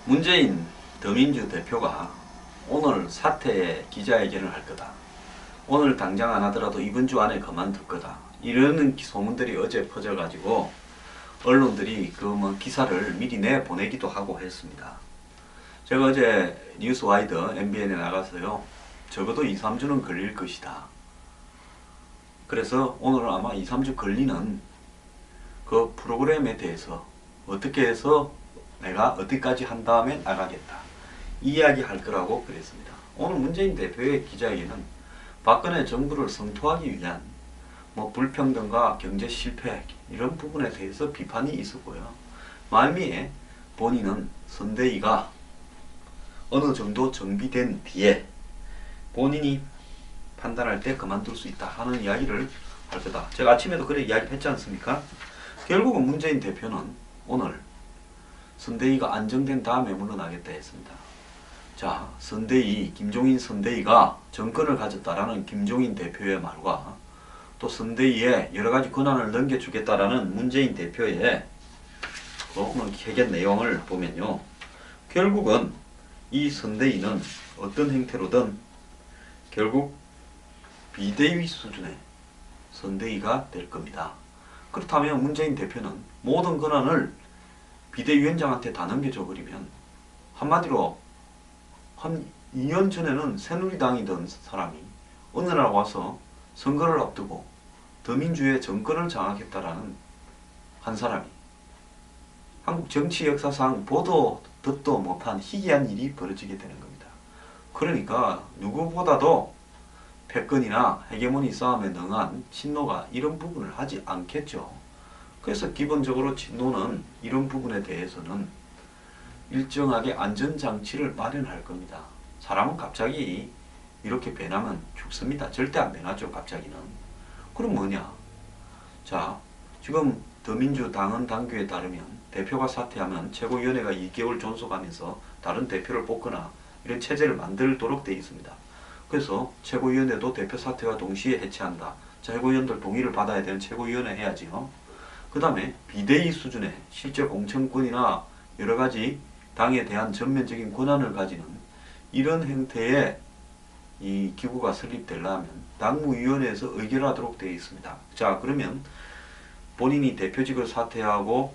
문재인 더민주 대표가 오늘 사퇴 기자회견을 할 거다. 오늘 당장 안 하더라도 이번 주 안에 그만둘 거다. 이런 소문들이 어제 퍼져가지고 언론들이 그 기사를 미리 내보내기도 하고 했습니다. 제가 어제 뉴스와이드 MBN에 나가서요. 적어도 2, 3주는 걸릴 것이다. 그래서 오늘은 아마 2, 3주 걸리는 그 프로그램에 대해서 어떻게 해서 내가 어디까지 한 다음에 나가겠다. 이야기 할 거라고 그랬습니다. 오늘 문재인 대표의 기자회견은 박근혜 정부를 성토하기 위한 불평등과 경제 실패 이런 부분에 대해서 비판이 있었고요. 만미에 본인은 선대위가 어느 정도 정비된 뒤에 본인이 판단할 때 그만둘 수 있다 하는 이야기를 할 거다. 제가 아침에도 그래 이야기했지 않습니까? 결국은 문재인 대표는 오늘 선대위가 안정된 다음에 물러나겠다 했습니다. 자, 선대위, 김종인 선대위가 정권을 가졌다라는 김종인 대표의 말과 또 선대위에 여러가지 권한을 넘겨주겠다라는 문재인 대표의 오늘 회견 내용을 보면요. 결국은 이 선대위는 어떤 형태로든 결국 비대위 수준의 선대위가 될 겁니다. 그렇다면 문재인 대표는 모든 권한을 비대위원장한테 다 넘겨줘 버리면 한마디로 한 2년 전에는 새누리당이던 사람이 어느 날 와서 선거를 앞두고 더민주의 정권을 장악했다라는 한 사람이 한국 정치 역사상 보도 듣도 못한 희귀한 일이 벌어지게 되는 겁니다. 그러니까 누구보다도 패권이나 헤게모니 싸움에 능한 친노가 이런 부분을 하지 않겠죠. 그래서 기본적으로 친노는 이런 부분에 대해서는 일정하게 안전장치를 마련할 겁니다. 사람은 갑자기 이렇게 변하면 죽습니다. 절대 안 변하죠, 갑자기는. 그럼 뭐냐? 자, 지금 더민주당은 당규에 따르면 대표가 사퇴하면 최고위원회가 2개월 존속하면서 다른 대표를 뽑거나 이런 체제를 만들도록 되어 있습니다. 그래서 최고위원회도 대표 사퇴와 동시에 해체한다. 최고위원들 동의를 받아야 되는 최고위원회 해야지요. 그 다음에 비대위 수준의 실제 공천권이나 여러가지 당에 대한 전면적인 권한을 가지는 이런 형태의 이 기구가 설립되려면 당무위원회에서 의결하도록 되어 있습니다. 자, 그러면 본인이 대표직을 사퇴하고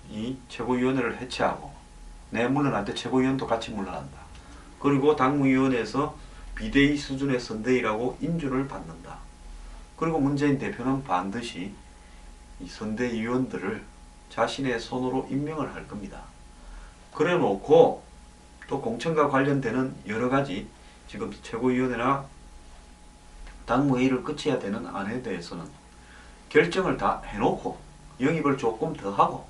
이 최고위원회를 해체하고 내 물러날 때 최고위원도 같이 물러난다. 그리고 당무위원회에서 비대위 수준의 선대위라고 인준을 받는다. 그리고 문재인 대표는 반드시 이 선대위원들을 자신의 손으로 임명을 할 겁니다. 그래 놓고 또 공천과 관련되는 여러가지 지금 최고위원회나 당무회의를 거쳐야 되는 안에 대해서는 결정을 다 해놓고 영입을 조금 더 하고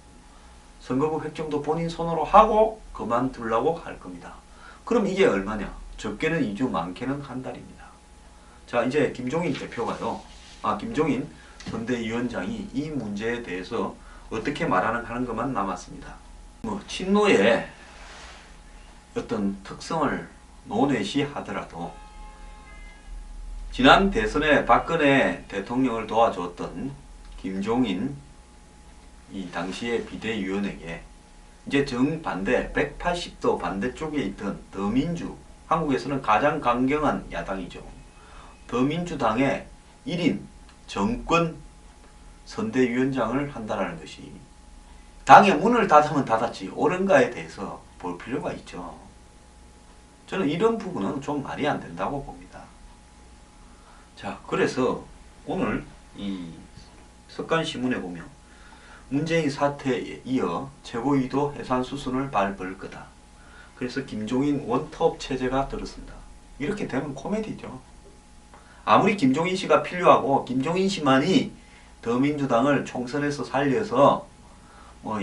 선거구 획정도 본인 손으로 하고 그만두려고 할 겁니다. 그럼 이게 얼마냐? 적게는 2주, 많게는 한 달입니다. 자, 이제 김종인 대표가요. 김종인 선대위원장이 이 문제에 대해서 어떻게 하는 것만 남았습니다. 친노의 어떤 특성을 논외시하더라도 지난 대선에 박근혜 대통령을 도와줬던 김종인 이 당시의 비대위원에게 이제 정반대 180도 반대쪽에 있던 더민주, 한국에서는 가장 강경한 야당이죠. 더민주당의 1인 정권 선대위원장을 한다는 것이 당의 문을 닫으면 닫았지 옳은가에 대해서 볼 필요가 있죠. 저는 이런 부분은 좀 말이 안 된다고 봅니다. 자, 그래서 오늘 이 석간신문에 보면 문재인 사태에 이어 최고위도 해산 수순을 밟을 거다. 그래서 김종인 원톱 체제가 들었습니다. 이렇게 되면 코미디죠. 아무리 김종인 씨가 필요하고 김종인 씨만이 더민주당을 총선에서 살려서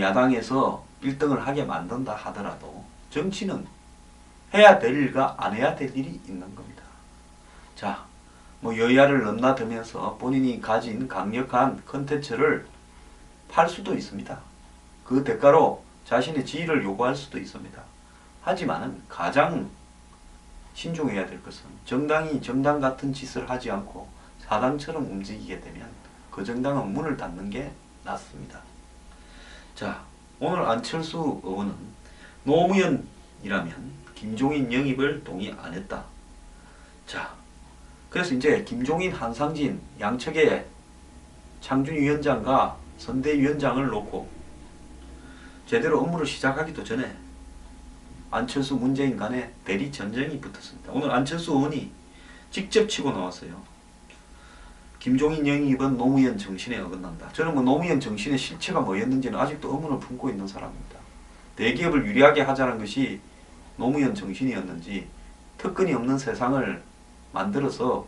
야당에서 1등을 하게 만든다 하더라도 정치는 해야 될 일과 안 해야 될 일이 있는 겁니다. 자, 여야를 넘나들면서 본인이 가진 강력한 컨텐츠를 팔 수도 있습니다. 그 대가로 자신의 지위를 요구할 수도 있습니다. 하지만 가장 신중해야 될 것은 정당이 정당 같은 짓을 하지 않고 사당처럼 움직이게 되면 그 정당은 문을 닫는 게 낫습니다. 자, 오늘 안철수 의원은 노무현 이라면 김종인 영입을 동의 안 했다. 자, 그래서 이제 김종인, 한상진 양측의 창준위원장과 선대위원장을 놓고 제대로 업무를 시작하기도 전에 안철수, 문재인 간에 대리 전쟁이 붙었습니다. 오늘 안철수 의원이 직접 치고 나왔어요. 김종인 영입은 노무현 정신에 어긋난다. 저는 뭐 노무현 정신의 실체가 뭐였는지는 아직도 의문을 품고 있는 사람입니다. 대기업을 유리하게 하자는 것이 노무현 정신이었는지 특권이 없는 세상을 만들어서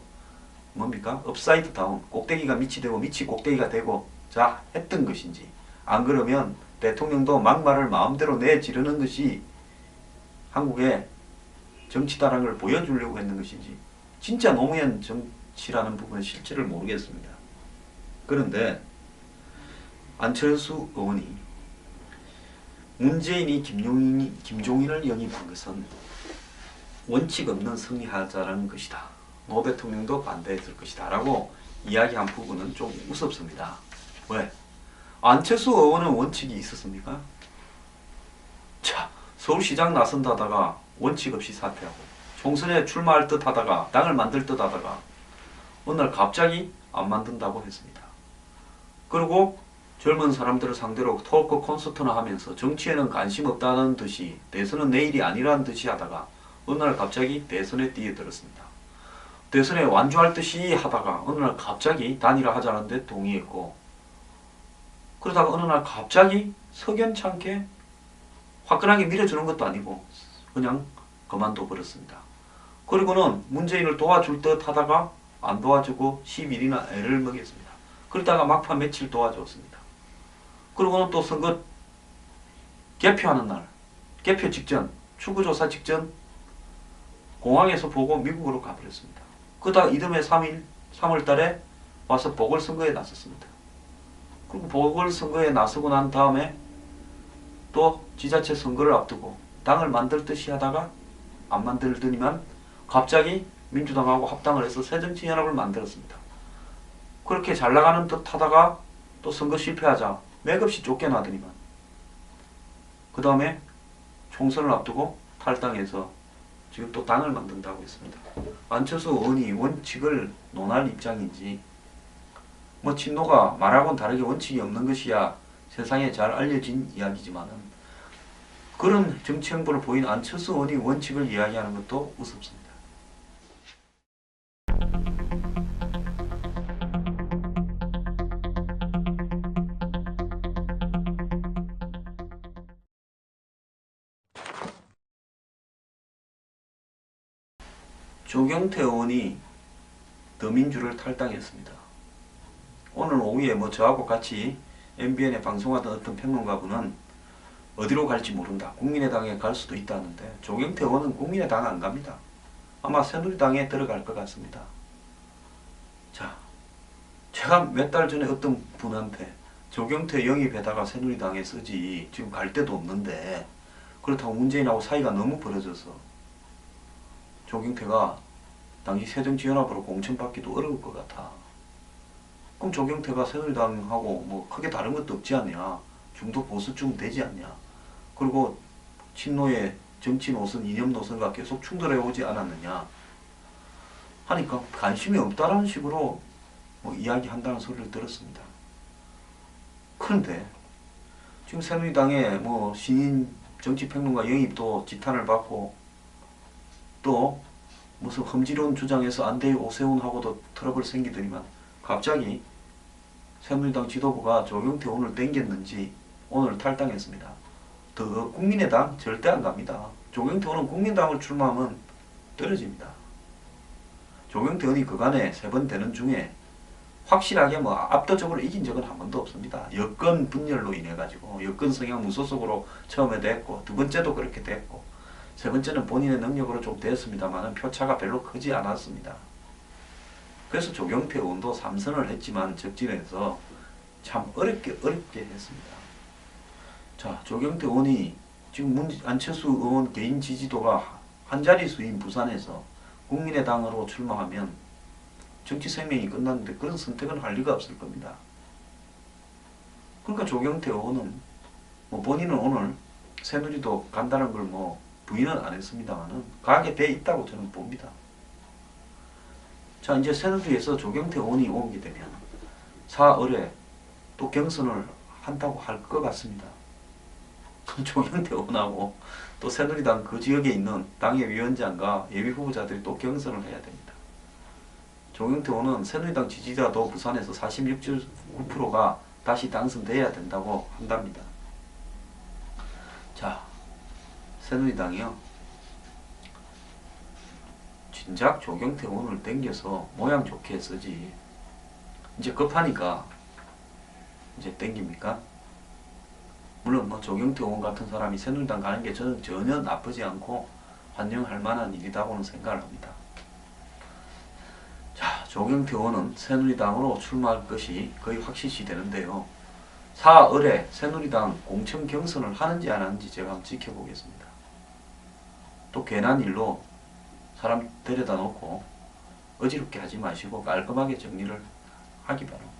뭡니까? 업사이드 다운, 꼭대기가 밑이 되고 밑이 꼭대기가 되고 자 했던 것인지, 안 그러면 대통령도 막말을 마음대로 내지르는 것이 한국의 정치다라는 걸 보여주려고 했는 것인지 진짜 노무현 정치라는 부분의 실체를 모르겠습니다. 그런데 안철수 의원이 문재인이 김종인을 영입한 것은 원칙 없는 승리하자라는 것이다. 노 대통령도 반대했을 것이다 라고 이야기한 부분은 좀 우습습니다. 왜? 안철수 의원은 원칙이 있었습니까? 자, 서울시장 나선다다가 원칙 없이 사퇴하고 총선에 출마할 듯 하다가 당을 만들 듯 하다가 어느 날 갑자기 안 만든다고 했습니다. 그리고 젊은 사람들을 상대로 토크 콘서트나 하면서 정치에는 관심 없다는 듯이 대선은 내일이 아니라는 듯이 하다가 어느 날 갑자기 대선에 뛰어들었습니다. 대선에 완주할 듯이 하다가 어느 날 갑자기 단일화하자는데 동의했고, 그러다가 어느 날 갑자기 석연찮게 화끈하게 밀어주는 것도 아니고 그냥 그만둬 버렸습니다. 그리고는 문재인을 도와줄 듯 하다가 안 도와주고 10일이나 애를 먹였습니다. 그러다가 막판 며칠 도와줬습니다. 그리고는 또 선거 개표하는 날, 개표 직전, 출구조사 직전 공항에서 보고 미국으로 가버렸습니다. 그러다가 이듬해 3월 달에 와서 보궐선거에 나섰습니다. 그리고 보궐선거에 나서고 난 다음에 또 지자체 선거를 앞두고 당을 만들 듯이 하다가 안 만들더니만 갑자기 민주당하고 합당을 해서 새정치연합을 만들었습니다. 그렇게 잘 나가는 듯 하다가 또 선거 실패하자 맥없이 쫓겨나더니만 그 다음에 총선을 앞두고 탈당해서 지금 또 당을 만든다고 했습니다. 안철수 의원이 원칙을 논할 입장인지, 뭐 친노가 말하고는 다르게 원칙이 없는 것이야 세상에 잘 알려진 이야기지만은 그런 정치 행보를 보인 안철수 의원이 원칙을 이야기하는 것도 우습습니다. 조경태 의원이 더민주를 탈당했습니다. 오늘 오후에 뭐 저하고 같이 MBN에 방송하던 어떤 평론가분은 어디로 갈지 모른다, 국민의당에 갈 수도 있다는데 조경태 의원은 국민의당 안 갑니다. 아마 새누리당에 들어갈 것 같습니다. 자, 제가 몇 달 전에 어떤 분한테 조경태 영입에다가 새누리당에 쓰지 지금 갈 데도 없는데 그렇다고 문재인하고 사이가 너무 벌어져서 조경태가 당시 새정치연합으로 공천받기도 어려울 것 같아. 그럼 조경태가 새누리당하고 뭐 크게 다른 것도 없지 않냐, 중도 보수쯤 되지 않냐, 그리고 친노의 정치 노선, 이념 노선과 계속 충돌해 오지 않았느냐 하니까 관심이 없다라는 식으로 뭐 이야기한다는 소리를 들었습니다. 그런데 지금 새누리당에 뭐 신인 정치평론가 영입도 지탄을 받고 또 무슨 험지론 주장해서 안대희 오세훈하고도 트러블 생기더니만 갑자기 새누리당 지도부가 조경태 오늘 땡겼는지 오늘 탈당했습니다. 더 국민의당 절대 안 갑니다. 조경태 의원은 국민당을 출마하면 떨어집니다. 조경태 의원이 그간에 3번 되는 중에 확실하게 뭐 압도적으로 이긴 적은 한 번도 없습니다. 여권 분열로 인해 가지고 여권 성향 무소속으로 처음에 됐고 두 번째도 그렇게 됐고 세 번째는 본인의 능력으로 좀 됐습니다만 표차가 별로 크지 않았습니다. 그래서 조경태 의원도 3선을 했지만 적진에서 참 어렵게 했습니다. 자, 조경태 의원이 지금 안철수 의원 개인 지지도가 한 자릿수인 부산에서 국민의당으로 출마하면 정치 생명이 끝났는데 그런 선택은 할 리가 없을 겁니다. 그러니까 조경태 의원은 뭐 본인은 오늘 새누리도 간다는 걸 뭐 부인은 안 했습니다만은 가게 돼 있다고 저는 봅니다. 자, 이제 새누리에서 조경태 의원이 오게 되면 사흘에 또 경선을 한다고 할 것 같습니다. 그럼 조경태 의원하고 또 새누리당 그 지역에 있는 당협위원장과 예비후보자들이 또 경선을 해야 됩니다. 조경태 의원은 새누리당 지지자도 부산에서 46.9%가 다시 당선돼야 된다고 한답니다. 자, 새누리당이요. 진작 조경태 의원을 땡겨서 모양 좋게 쓰지. 이제 급하니까 이제 땡깁니까? 물론 뭐 조경태 의원 같은 사람이 새누리당 가는 게 저는 전혀 나쁘지 않고 환영할 만한 일이라고는 생각을 합니다. 자, 조경태 의원은 새누리당으로 출마할 것이 거의 확실시 되는데요. 사흘에 새누리당 공천 경선을 하는지 안 하는지 제가 한번 지켜보겠습니다. 또 괜한 일로 사람 데려다 놓고 어지럽게 하지 마시고 깔끔하게 정리를 하기 바랍니다.